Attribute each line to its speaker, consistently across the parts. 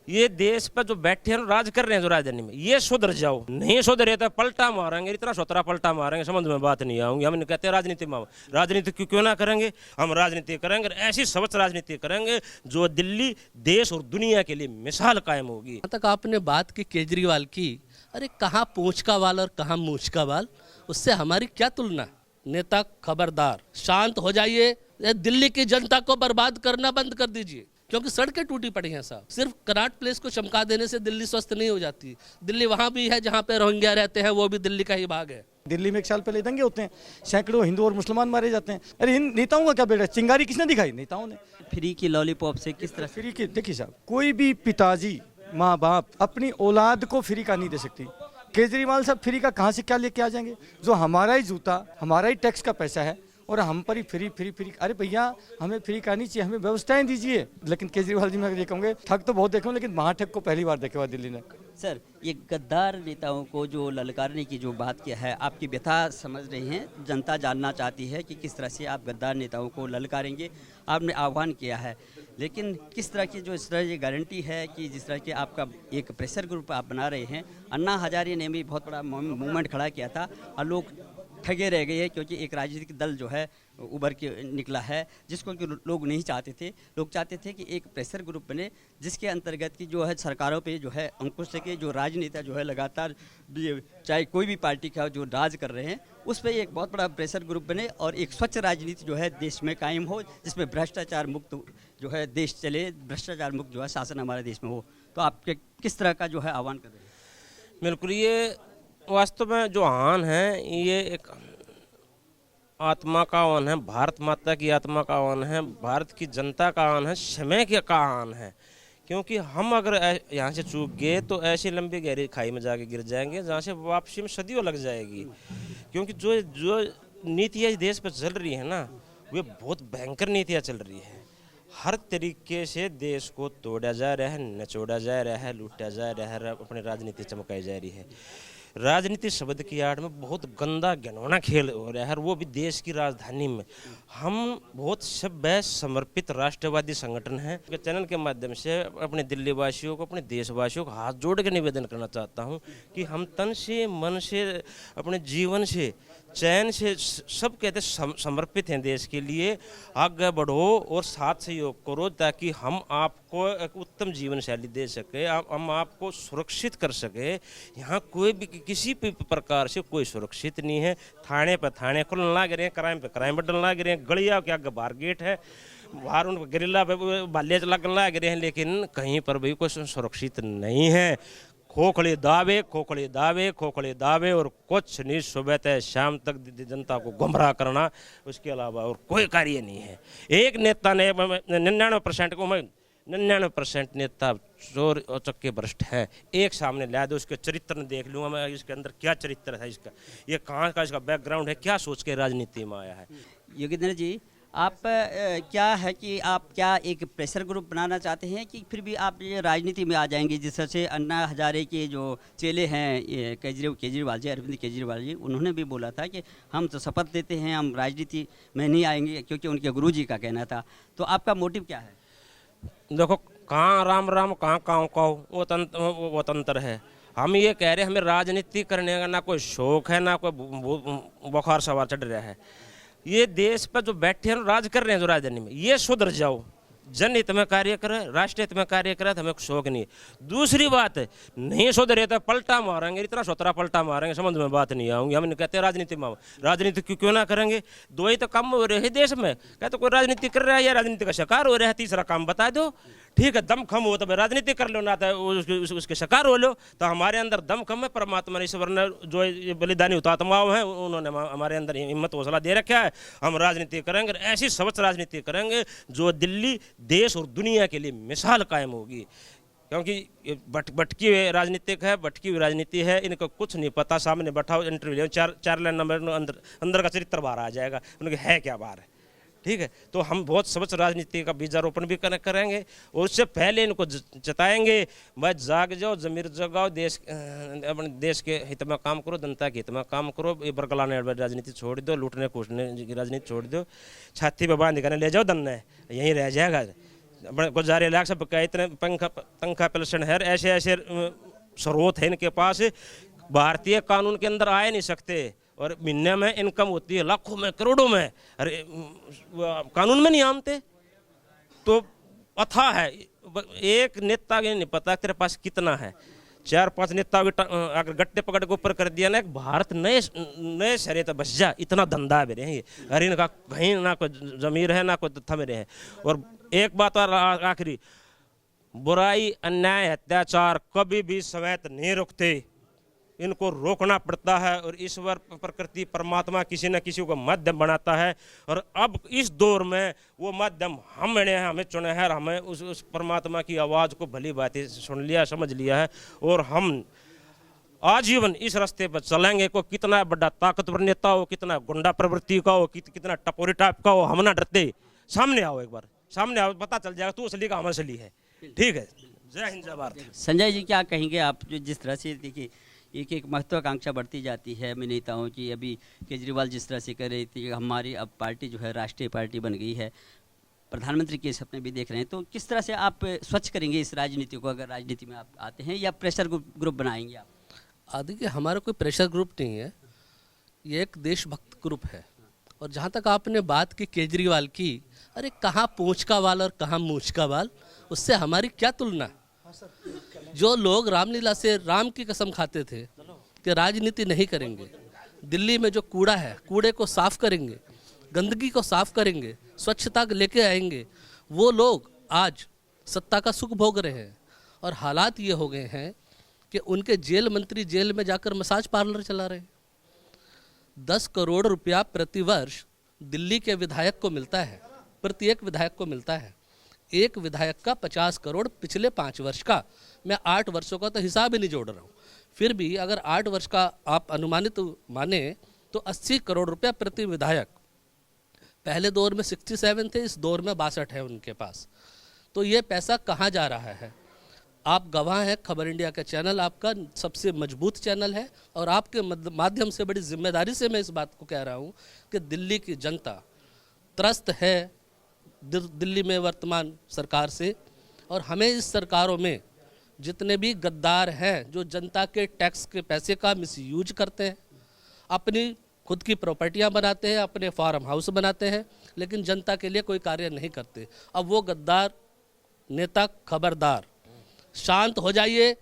Speaker 1: ये देश पर जो बैठे हैं राज कर रहे हैं जो राजधानी में, ये सुधर जाओ। नहीं सुधरे तो पलटा मारेंगे, इतना सोतरा पलटा मारेंगे, समझ में बात नहीं आऊंगी। हम कहते हैं राजनीति में, राजनीति क्यों ना करेंगे, हम राजनीति करेंगे, ऐसी स्वच्छ राजनीति करेंगे जो दिल्ली देश और दुनिया के लिए मिसाल कायम होगी।
Speaker 2: तक आपने बात की केजरीवाल की, अरे कहाँ पूंछ का वाल और कहाँ मूछ का वाल, उससे हमारी क्या तुलना। नेता खबरदार शांत हो जाइए, दिल्ली की जनता को बर्बाद करना बंद कर दीजिए, क्योंकि सड़कें टूटी पड़ी हैं साहब। सिर्फ कनाट प्लेस को चमका देने से दिल्ली स्वस्थ नहीं हो जाती। दिल्ली वहाँ भी है जहाँ पे रोहिंग्या रहते हैं, वो भी दिल्ली का ही भाग है।
Speaker 3: दिल्ली में एक साल पहले दंगे होते हैं, सैकड़ों हिंदू और मुसलमान मारे जाते हैं। अरे इन नेताओं का क्या बेटा, चिंगारी किसने दिखाई? नेताओं ने।
Speaker 4: फ्री की लॉलीपॉप से किस तरह
Speaker 3: फ्री की, देखिए साहब, कोई भी पिताजी माँ बाप अपनी औलाद को फ्री का नहीं दे सकती। केजरीवाल साहब फ्री का कहाँ से क्या लेके आ जाएंगे? जो हमारा ही जूता, हमारा ही टैक्स का पैसा है और हम पर ही फ्री फ्री फ्री। अरे भैया, हमें फ्री का नहीं चाहिए, हमें व्यवस्थाएं दीजिए। लेकिन केजरीवाल जी मैं ये कहूँगे, ठग तो बहुत देखे हूँ, लेकिन महाठग को पहली बार देखे हुआ दिल्ली ने।
Speaker 4: सर, ये गद्दार नेताओं को जो ललकारने की जो बात किया है, आपकी व्यथा समझ रही हैं, जनता जानना चाहती है कि किस तरह से आप गद्दार नेताओं को ललकारेंगे। आपने आह्वान किया है, लेकिन किस तरह की जो इस तरह की गारंटी है कि जिस तरह के आपका एक प्रेशर ग्रुप आप बना रहे हैं। अन्ना हजारे ने भी बहुत बड़ा मूवमेंट खड़ा किया था और लोग ठगे रह गए हैं, क्योंकि एक राजनीतिक दल जो है उभर के निकला है, जिसको कि लोग नहीं चाहते थे। लोग चाहते थे कि एक प्रेशर ग्रुप बने, जिसके अंतर्गत की जो है सरकारों पे जो है अंकुश सके, जो राजनेता जो है लगातार चाहे कोई भी पार्टी का जो राज कर रहे हैं, उस पर एक बहुत बड़ा प्रेशर ग्रुप बने और एक स्वच्छ राजनीति जो है देश में कायम हो, जिसमें भ्रष्टाचार मुक्त जो है देश चले, भ्रष्टाचार मुक्त जो है शासन हमारे देश में हो। तो आप किस तरह का जो है आह्वान कर रहे हैं?
Speaker 1: बिल्कुल, ये वास्तव में जो आह्वान है, ये एक आत्मा का आह्वान है, भारत माता की आत्मा का आह्वान है, भारत की जनता का आह्वान है, समय का आह्वान है। क्योंकि हम अगर यहाँ से चूक गए तो ऐसी लंबी गहरी खाई में जाके गिर जाएंगे, जहाँ से वापसी में सदियों लग जाएगी। क्योंकि जो नीतियाँ इस देश पर चल रही है ना, वे बहुत भयंकर नीतियाँ चल रही है। हर तरीके से देश को तोड़ा जा रहा है, नचोड़ा जा रहा है, लूटा जा रहा है, अपनी राजनीति चमकाई जा रही है। राजनीति शब्द की आड़ में बहुत गंदा घिनौना खेल हो रहा है, और वो भी देश की राजधानी में। हम बहुत सभ्य समर्पित राष्ट्रवादी संगठन हैं। चैनल के माध्यम से अपने दिल्ली वासियों को, अपने देशवासियों को हाथ जोड़ के निवेदन करना चाहता हूं कि हम तन से, मन से, अपने जीवन से, चैन से, सब कहते समर्पित हैं देश के लिए। आगे बढ़ो और साथ सहयोग करो, ताकि हम आपको एक उत्तम जीवन शैली दे सके, हम आपको सुरक्षित कर सके। यहाँ कोई भी किसी भी प्रकार से कोई सुरक्षित नहीं है। थाने पर थाने खुलने लग रहे हैं, क्राइम पे क्राइम बढ़ने लग रहे हैं, गलिया के आगे बाहर गेट है, बाहर उन गरिल्ला पे बाल्य लगने लग रहे हैं, लेकिन कहीं पर भी कोई सुरक्षित नहीं है। खोखले दावे, खोखले दावे, खोखले दावे, और कुछ नहीं। सुबह से शाम तक जनता को गुमराह करना, उसके अलावा और कोई कार्य नहीं है। एक नेता ने 99% को, 99% नेता चोर और चक्के भ्रष्ट है। एक सामने ला दो, उसके चरित्र देख लूंगा मैं, इसके अंदर क्या चरित्र है इसका, ये कहाँ का इसका बैकग्राउंड है, क्या सोच के राजनीति में आया है।
Speaker 4: योगेंद्र जी, आप क्या है कि आप क्या एक प्रेशर ग्रुप बनाना चाहते हैं कि फिर भी आप ये राजनीति में आ जाएंगे? जिस तरह से अन्ना हजारे के जो चेले हैं केजरीवाल जी, अरविंद केजरीवाल जी, उन्होंने भी बोला था कि हम तो शपथ देते हैं, हम राजनीति में नहीं आएंगे, क्योंकि उनके गुरुजी का कहना था। तो आपका मोटिव क्या है?
Speaker 1: देखो, कहाँ राम राम कहाँ काऊ काऊ, वो तंत्र है। हम ये कह रहे हैं, हमें राजनीति करने का ना कोई शौक है, ना कोई बुखार सवार चढ़ रहा है। ये देश पर जो बैठे हैं राज कर रहे हैं जो राजधानी में, ये सुधर जाओ। जनहित में कार्य करे, राष्ट्र हित में कार्य करे, तो हमें शौक नहीं है। दूसरी बात है, नहीं सुधरे तो पलटा मारेंगे, इतना सोतरा पलटा मारेंगे, समझ में बात नहीं आऊंगी। हम कहते हैं राजनीति में, राजनीति क्यों ना करेंगे? दो ही तो काम हो रहे हैं देश में। कहते कोई राजनीति कर रहा है या राजनीति का शिकार हो रहा है, तीसरा काम बता दो। ठीक है, दम खम हो तो राजनीति कर लो, ना तो उसके शिकार हो लो। तो हमारे अंदर दम खम है, परमात्मा ईश्वर ने जो बलिदानी हुतात्माओं हैं, उन्होंने हमारे अंदर हिम्मत हौसला दे रखा है। हम राजनीति करेंगे, ऐसी स्वच्छ राजनीति करेंगे जो दिल्ली देश और दुनिया के लिए मिसाल कायम होगी। क्योंकि भटकी हुई राजनीतिक है, भटकी हुई राजनीति है, इनको कुछ नहीं पता। सामने बैठाओ, इंटरव्यू चार लाइन नंबर अंदर का चरित्र बाहर आ जाएगा, उनके है क्या बाहर है। ठीक है, तो हम बहुत स्वच्छ राजनीति का बीजारोपण भी करेंगे, और उससे पहले इनको जताएंगे, भाई जाग जाओ, जमीर जगाओ, अपने देश के हित में काम करो, जनता के हित में काम करो। ये बरगलाने राजनीति छोड़ दो, लूटने कूटने की राजनीति छोड़ दो, छाती पे बांध कर ले जाओ, दन्ना यहीं रह जाएगा। गुजारे लाख सब का इतने तनख्वाह पेंशन है, ऐसे ऐसे स्रोत है इनके पास, भारतीय कानून के अंदर आ नहीं सकते और महीने में इनकम होती है लाखों में करोड़ों में, अरे कानून में नहीं आमते। तो अथा है, एक नेता के नहीं पता तेरे पास कितना है, 4-5 नेता अगर गट्टे पकड़ के ऊपर कर दिया ना, एक भारत नए शरीर तो बस जा, इतना धंधा मेरे हैं ये। अरे इनका कहीं ना कोई जमीर है ना कोई तथ्य मेरे है। और एक बात और आखिरी, बुराई अन्याय अत्याचार कभी भी सवैत नहीं रुकते, इनको रोकना पड़ता है। और ईश्वर प्रकृति परमात्मा किसी न किसी को माध्यम बनाता है, और अब इस दौर में वो माध्यम हमें चुने हैं, हमें उस परमात्मा की आवाज़ को भली भांति सुन लिया, समझ लिया है, और हम आजीवन इस रास्ते पर चलेंगे। को कितना बड़ा ताकतवर नेता हो, कितना गुंडा प्रवृत्ति का हो, कितना टपोरी टाइप का हो, हम ना डरते। सामने आओ, एक बार सामने आओ, पता चल जाएगा तू असली का हम असली है। ठीक है, जय हिंद जय भारत।
Speaker 4: संजय जी, क्या कहेंगे आप, जो जिस तरह से देखिए एक एक महत्वाकांक्षा बढ़ती जाती है नेताओं की, अभी केजरीवाल जिस तरह से कर रही थी, हमारी अब पार्टी जो है राष्ट्रीय पार्टी बन गई है, प्रधानमंत्री के सपने भी देख रहे हैं, तो किस तरह से आप स्वच्छ करेंगे इस राजनीति को, अगर राजनीति में आप आते हैं, या प्रेशर ग्रुप बनाएंगे आप?
Speaker 2: देखिए, हमारा कोई प्रेशर ग्रुप नहीं है, ये एक देशभक्त ग्रुप है। और जहाँ तक आपने बात की केजरीवाल की, अरे कहाँ पूंछ का वाल और कहाँ मूछ का वाल, उससे हमारी क्या तुलना। जो लोग रामलीला से राम की कसम खाते थे कि राजनीति नहीं करेंगे, दिल्ली में जो कूड़ा है कूड़े को साफ करेंगे, गंदगी को साफ करेंगे, स्वच्छता लेके आएंगे, वो लोग आज सत्ता का सुख भोग रहे हैं। और हालात ये हो गए हैं कि उनके जेल मंत्री जेल में जाकर मसाज पार्लर चला रहे हैं। 10 करोड़ रुपया प्रतिवर्ष दिल्ली के विधायक को मिलता है, प्रत्येक विधायक को मिलता है। एक विधायक का 50 करोड़ पिछले 5 वर्ष का, मैं 8 वर्षों का तो हिसाब ही नहीं जोड़ रहा हूँ, फिर भी अगर 8 वर्ष का आप अनुमानित माने तो 80 करोड़ रुपया प्रति विधायक। पहले दौर में 67 थे, इस दौर में 62 है उनके पास। तो ये पैसा कहाँ जा रहा है? आप गवाह हैं, खबर इंडिया का चैनल आपका सबसे मजबूत चैनल है, और आपके माध्यम से बड़ी जिम्मेदारी से मैं इस बात को कह रहा हूँ कि दिल्ली की जनता त्रस्त है दिल्ली में वर्तमान सरकार से। और हमें इस सरकारों में जितने भी गद्दार हैं, जो जनता के टैक्स के पैसे का मिसयूज करते हैं, अपनी खुद की प्रॉपर्टियां बनाते हैं, अपने फार्म हाउस बनाते हैं, लेकिन जनता के लिए कोई कार्य नहीं करते, अब वो गद्दार नेता खबरदार, शांत हो जाइए।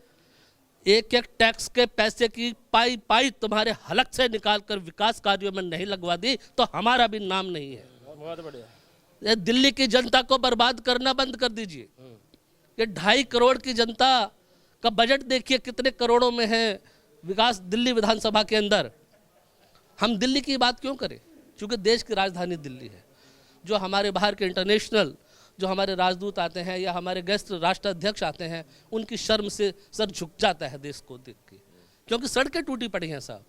Speaker 2: एक एक टैक्स के पैसे की पाई पाई तुम्हारे हलक से निकाल कर विकास कार्यों में नहीं लगवा दी तो हमारा भी नाम नहीं है।
Speaker 1: बहुत बढ़िया।
Speaker 2: ये दिल्ली की जनता को बर्बाद करना बंद कर दीजिए। ये 2.5 करोड़ की जनता का बजट देखिए कितने करोड़ों में है विकास दिल्ली विधानसभा के अंदर। हम दिल्ली की बात क्यों करें? क्योंकि देश की राजधानी दिल्ली है। जो हमारे बाहर के इंटरनेशनल जो हमारे राजदूत आते हैं या हमारे गेस्ट राष्ट्राध्यक्ष आते हैं, उनकी शर्म से सर झुक जाता है देश को देख के, क्योंकि सड़कें टूटी पड़ी हैं साहब।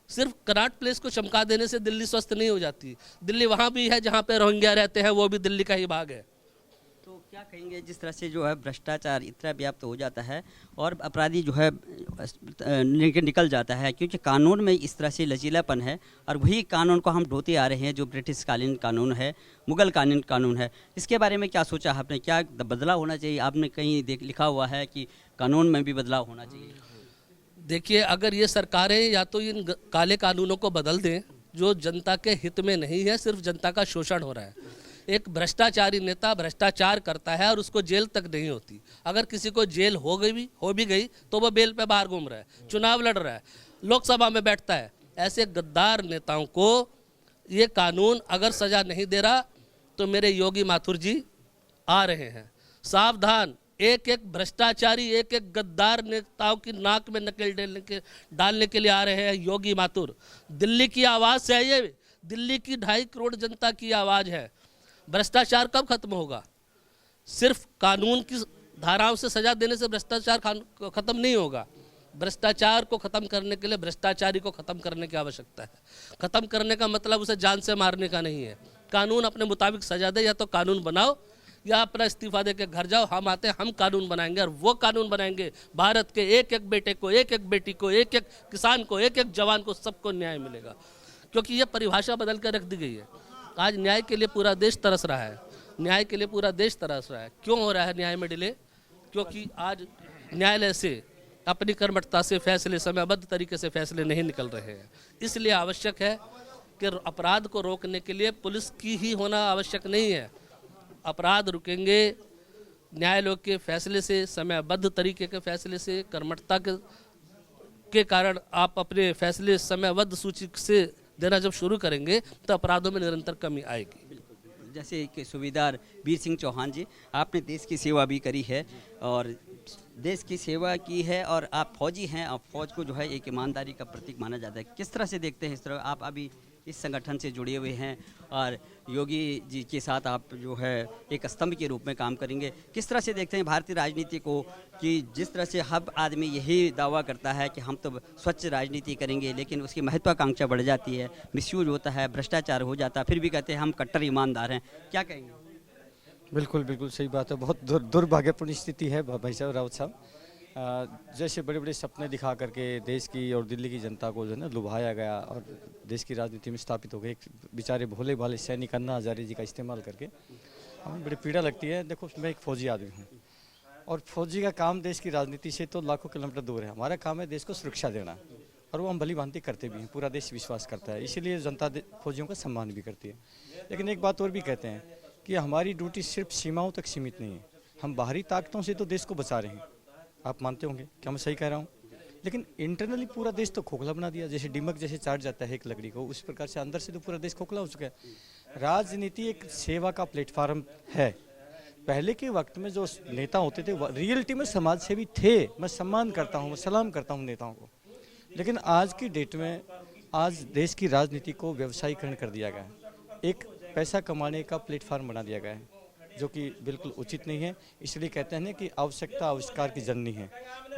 Speaker 2: सिर्फ कनाट प्लेस को चमका देने से दिल्ली स्वस्थ नहीं हो जाती। दिल्ली वहाँ भी है जहाँ पे रोहिंग्या रहते हैं, वो भी दिल्ली का ही भाग है।
Speaker 4: तो क्या कहेंगे, जिस तरह से जो है भ्रष्टाचार इतना व्याप्त हो जाता है और अपराधी जो है निकल जाता है, क्योंकि कानून में इस तरह से लचीलापन है, और वही कानून को हम ढोते आ रहे हैं जो ब्रिटिश कालीन कानून है, मुगल कानून है। इसके बारे में क्या सोचा आपने, क्या बदलाव होना चाहिए? आपने कहीं लिखा हुआ है कि कानून में भी बदलाव होना चाहिए।
Speaker 2: देखिए, अगर ये सरकारें या तो इन काले कानूनों को बदल दें जो जनता के हित में नहीं है, सिर्फ जनता का शोषण हो रहा है। एक भ्रष्टाचारी नेता भ्रष्टाचार करता है और उसको जेल तक नहीं होती। अगर किसी को जेल हो भी गई तो वो बेल पे बाहर घूम रहा है, चुनाव लड़ रहा है, लोकसभा में बैठता है। ऐसे गद्दार नेताओं को ये कानून अगर सजा नहीं दे रहा तो मेरे योगी माथुर जी आ रहे हैं। सावधान, एक एक भ्रष्टाचारी, एक एक गद्दार नेताओं की नाक में नकेल डालने के लिए आ रहे हैं योगी माथुर। दिल्ली की आवाज़ से है ये, दिल्ली की 2.5 करोड़ जनता की आवाज़ है। भ्रष्टाचार कब खत्म होगा? सिर्फ कानून की धाराओं से सजा देने से भ्रष्टाचार खत्म नहीं होगा। भ्रष्टाचार को खत्म करने के लिए भ्रष्टाचारी को खत्म करने की आवश्यकता है। खत्म करने का मतलब उसे जान से मारने का नहीं है। कानून अपने मुताबिक सजा दे, या तो कानून बनाओ या अपना इस्तीफा दे के घर जाओ। हम आते हैं, हम कानून बनाएंगे, और वो कानून बनाएंगे भारत के एक एक बेटे को, एक एक बेटी को, एक एक किसान को, एक एक जवान को, सबको न्याय मिलेगा। क्योंकि ये परिभाषा बदल कर रख दी गई है। आज न्याय के लिए पूरा देश तरस रहा है। न्याय के लिए पूरा देश तरस रहा है। क्यों हो रहा है न्याय में डिले? क्योंकि आज न्यायालय से अपनी कर्मठता से फैसले, समयबद्ध तरीके से फैसले नहीं निकल रहे हैं। इसलिए आवश्यक है कि अपराध को रोकने के लिए पुलिस की ही होना आवश्यक नहीं है। अपराध रुकेंगे न्यायालय के फैसले से, समयबद्ध तरीके के फैसले से, कर्मठता के कारण आप अपने फैसले समयबद्ध सूची से देना जब शुरू करेंगे तो अपराधों में निरंतर कमी आएगी।
Speaker 4: जैसे कि सूबेदार वीर सिंह चौहान जी, आपने देश की सेवा भी करी है और देश की सेवा की है और आप फौजी हैं। आप फौज को जो है एक ईमानदारी का प्रतीक माना जाता है। किस तरह से देखते हैं इस तरह? आप अभी इस संगठन से जुड़े हुए हैं और योगी जी के साथ आप जो है एक स्तंभ के रूप में काम करेंगे। किस तरह से देखते हैं भारतीय राजनीति को कि जिस तरह से हर आदमी यही दावा करता है कि हम तो स्वच्छ राजनीति करेंगे, लेकिन उसकी महत्वाकांक्षा बढ़ जाती है, मिसयूज होता है, भ्रष्टाचार हो जाता है, फिर भी कहते हैं हम कट्टर ईमानदार हैं। क्या कहेंगे?
Speaker 3: बिल्कुल बिल्कुल सही बात है। बहुत दुर्भाग्यपूर्ण स्थिति है भाई साहब, राउत साहब। जैसे बड़े बड़े सपने दिखा करके देश की और दिल्ली की जनता को जो है ना लुभाया गया और देश की राजनीति में स्थापित हो गए एक बेचारे भोले भाले सैनिक अन्ना हजारे जी का इस्तेमाल करके, हमें बड़ी पीड़ा लगती है। देखो, मैं एक फौजी आदमी हूँ और फौजी का काम देश की राजनीति से तो लाखों किलोमीटर दूर है। हमारा काम है देश को सुरक्षा देना और वो हम भली भांति करते भी हैं, पूरा देश विश्वास करता है, इसीलिए जनता फौजियों का सम्मान भी करती है। लेकिन एक बात और भी कहते हैं कि हमारी ड्यूटी सिर्फ सीमाओं तक सीमित नहीं है, हम बाहरी ताकतों से तो देश को बचा रहे हैं। आप मानते होंगे, क्या मैं सही कह रहा हूँ? लेकिन इंटरनली पूरा देश तो खोखला बना दिया। जैसे दीमक जैसे चाट जाता है एक लकड़ी को, उस प्रकार से अंदर से तो पूरा देश खोखला हो चुका है। राजनीति एक सेवा का प्लेटफार्म है। पहले के वक्त में जो नेता होते थे रियलिटी में समाज सेवी थे। मैं सम्मान करता हूँ, मैं सलाम करता हूँ नेताओं को। लेकिन आज की डेट में आज देश की राजनीति को व्यवसायीकरण कर दिया गया है, एक पैसा कमाने का प्लेटफार्म बना दिया गया है, जो कि बिल्कुल उचित नहीं है। इसलिए कहते हैं कि आवश्यकता आविष्कार की जननी है।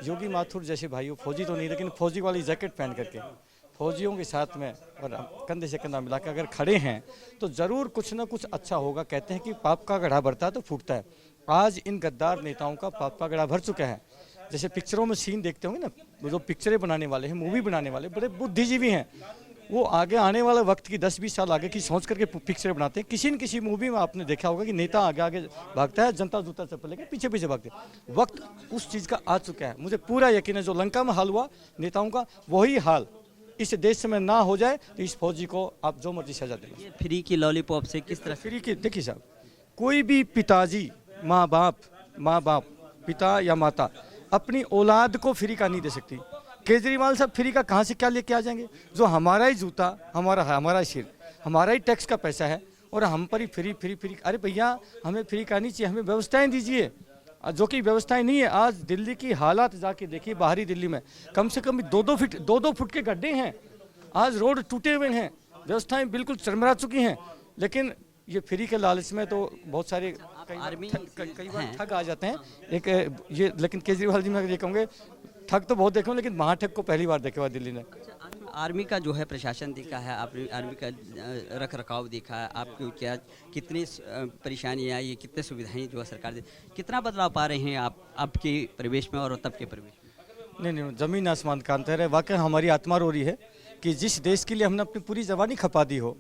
Speaker 3: योगी माथुर जैसे भाइयों, फौजी तो नहीं लेकिन फौजी वाली जैकेट पहन करके फौजियों के साथ में और कंधे से कंधा मिलाकर अगर खड़े हैं तो ज़रूर कुछ ना कुछ अच्छा होगा। कहते हैं कि पाप का गड्ढा भरता है तो फूटता है। आज इन गद्दार नेताओं का पाप का गड्ढा भर चुका है। जैसे पिक्चरों में सीन देखते होंगे ना, जो पिक्चरें बनाने वाले हैं, मूवी बनाने वाले बड़े बुद्धिजीवी हैं, वो आगे आने वाले वक्त की 10-20 साल आगे की सोच करके पिक्चर बनाते हैं। किसी न किसी मूवी में आपने देखा होगा कि नेता आगे आगे भागता है, जनता जूता चप्पल लेके पीछे पीछे भागते हैं। वक्त उस चीज़ का आ चुका है। मुझे पूरा यकीन है जो लंका में हाल हुआ नेताओं का, वही हाल इस देश में ना हो जाए तो इस फौजी को आप जो मर्जी सजा दें।
Speaker 4: फ्री की लॉलीपॉप से किस तरह?
Speaker 3: फ्री की देखिए साहब, कोई भी पिताजी, माँ बाप, पिता या माता अपनी औलाद को फ्री का नहीं दे सकती। केजरीवाल साहब फ्री का कहाँ से क्या लेके आ जाएंगे? जो हमारा ही जूता, हमारा सिर, हमारा ही टैक्स का पैसा है और हम पर ही फ्री। अरे भैया, हमें फ्री का नहीं चाहिए, हमें व्यवस्थाएं दीजिए, जो कि व्यवस्थाएं नहीं है। आज दिल्ली की हालात जाके देखिए, बाहरी दिल्ली में कम से कम 2-2 फुट के गड्ढे हैं। आज रोड टूटे हुए हैं, व्यवस्थाएं बिल्कुल चरमरा चुकी हैं। लेकिन ये फ्री के लालच में तो बहुत सारे कई बार ठग आ जाते हैं। लेकिन केजरीवाल जी मैं ये कहूँगे, ठग तो बहुत देखे हूँ लेकिन महाठग को पहली बार देखे हुआ दिल्ली ने।
Speaker 4: आर्मी का जो है प्रशासन देखा है आपने, आर्मी का रख रखाव देखा है, आपको क्या कितनी परेशानियाँ आई, कितने सुविधाएं जो है सरकार दे, कितना बदलाव पा रहे हैं आप आपके परिवेश में और तब के परिवेश में?
Speaker 3: नहीं, ज़मीन आसमान का अंतर है। वाकई हमारी आत्मा रो रही है कि जिस देश के लिए हमने अपनी पूरी जवानी खपा दी हो,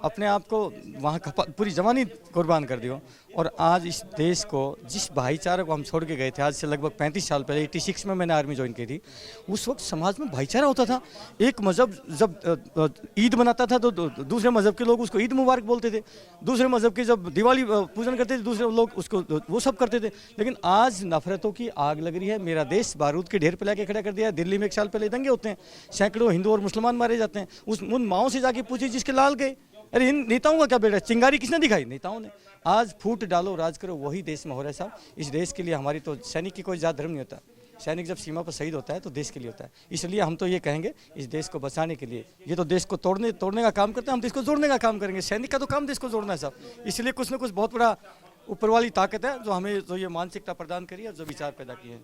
Speaker 3: अपने आप को वहाँ पूरी जवानी कुर्बान कर दी हो, और आज इस देश को, जिस भाईचारे को हम छोड़ के गए थे आज से लगभग 35 साल पहले, 86 में मैंने आर्मी ज्वाइन की थी, उस वक्त समाज में भाईचारा होता था। एक मज़हब जब ईद मनाता था तो दूसरे मज़हब के लोग उसको ईद मुबारक बोलते थे, दूसरे मज़हब के जब दिवाली पूजन करते थे दूसरे लोग उसको वो सब करते थे। लेकिन आज नफरतों की आग लग रही है। मेरा देश बारूद के ढेर पे लाके खड़ा कर दिया है। दिल्ली में 1 साल पहले दंगे होते हैं, सैकड़ों हिंदू और मुसलमान मारे जाते हैं। उन माओं से जाके पूछिए जिसके लाल गए। अरे इन नेताओं का क्या बेटा, चिंगारी किसने दिखाई? नेताओं ने। आज फूट डालो राज करो, वही देश में हो रहा है साहब। इस देश के लिए हमारी तो सैनिक की कोई जात धर्म नहीं होता। सैनिक जब सीमा पर शहीद होता है तो देश के लिए होता है। इसलिए हम तो ये कहेंगे, इस देश को बचाने के लिए, ये तो देश को तोड़ने का काम करते हैं, हम देश को जोड़ने का काम करेंगे। सैनिक का तो काम देश को जोड़ना है साहब। इसलिए कुछ ना कुछ बहुत बड़ा ऊपर वाली ताकत है जो हमें जो ये मानसिकता प्रदान करी है, जो विचार पैदा किए हैं।